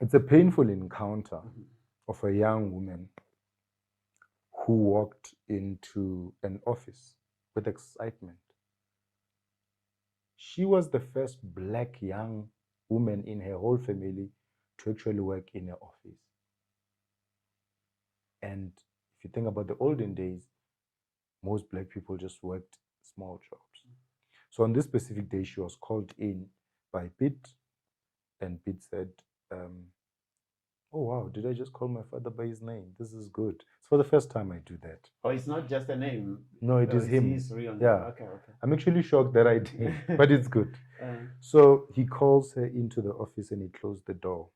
It's a painful encounter of a young woman who walked into an office with excitement. She was the first black young woman in her whole family to actually work in an office. And if you think about the olden days, most black people just worked small jobs. So on this specific day, she was called in by Pete, and Pete said, oh wow, did I just call my father by his name? This is good. It's for the first time I do that. Oh, it's not just a name. No, it is It's him. his real name. Yeah. Okay, okay. I'm actually shocked that I did, but it's good. So he calls her into the office and he closed the door.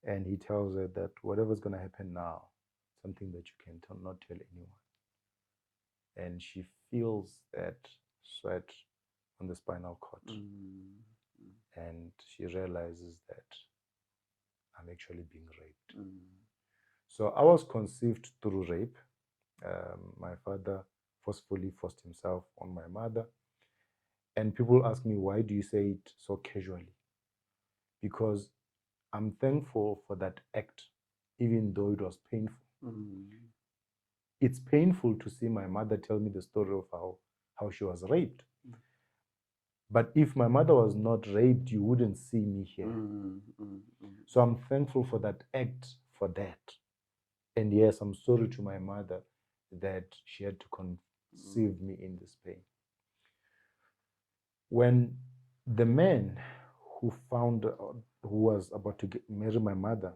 And he tells her that whatever's going to happen now, something that you can not tell anyone. And she feels that sweat on the spinal cord. And she realizes that I'm actually being raped. So I was conceived through rape. My father forcefully forced himself on my mother. And people ask me, why do you say it so casually? Because I'm thankful for that act, even though it was painful. It's painful to see my mother tell me the story of how she was raped. But if my mother was not raped, you wouldn't see me here. So I'm thankful for that act, for that. And yes, I'm sorry to my mother that she had to conceive me in this pain. When the man who was about to marry my mother,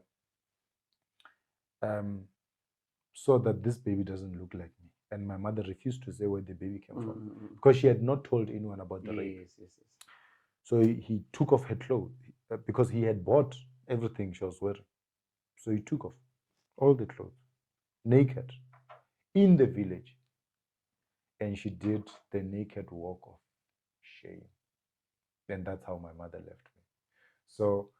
saw that this baby doesn't look like me. And my mother refused to say where the baby came from because she had not told anyone about the rape. Yes. So he took off her clothes because he had bought everything she was wearing. So he took off all the clothes, naked, in the village. And she did the naked walk of shame. And that's how my mother left me. So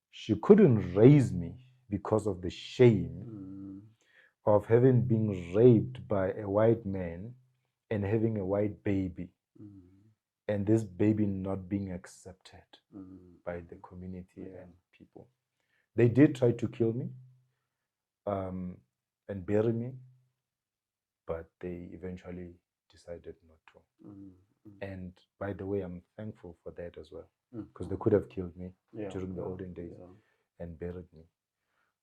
she couldn't raise me because of the shame of having been raped by a white man and having a white baby, and this baby not being accepted by the community and people. They did try to kill me and bury me, but they eventually decided not to. And by the way, I'm thankful for that as well, because they could have killed me during the olden days and buried me.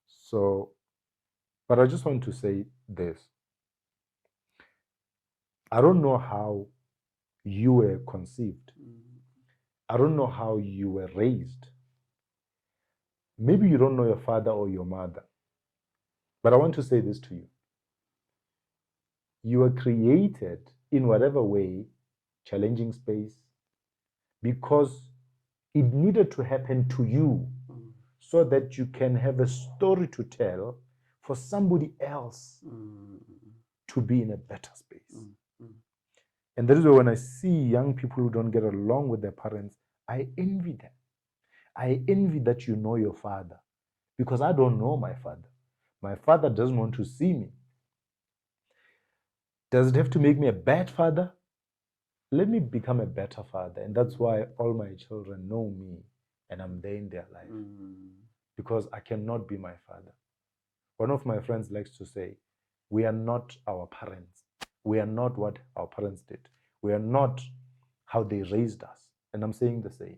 So, but I just want to say this. I don't know how you were conceived. I don't know how you were raised. Maybe you don't know your father or your mother. But I want to say this to you. You were created in whatever way, challenging space, because it needed to happen to you so that you can have a story to tell for somebody else to be in a better space. And that is why when I see young people who don't get along with their parents, I envy them. I envy that you know your father, because I don't know my father. My father doesn't want to see me. Does it have to make me a bad father? Let me become a better father. And that's why all my children know me and I'm there in their life, because I cannot be my father. One of my friends likes to say, we are not our parents. We are not what our parents did. We are not how they raised us. And I'm saying the same.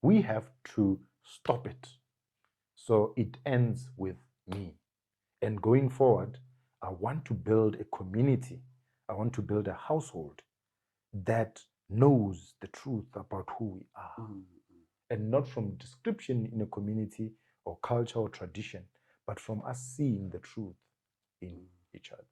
We have to stop it. So it ends with me. And going forward, I want to build a community. I want to build a household that knows the truth about who we are. And not from description in a community or culture or tradition, but from us seeing the truth in each other.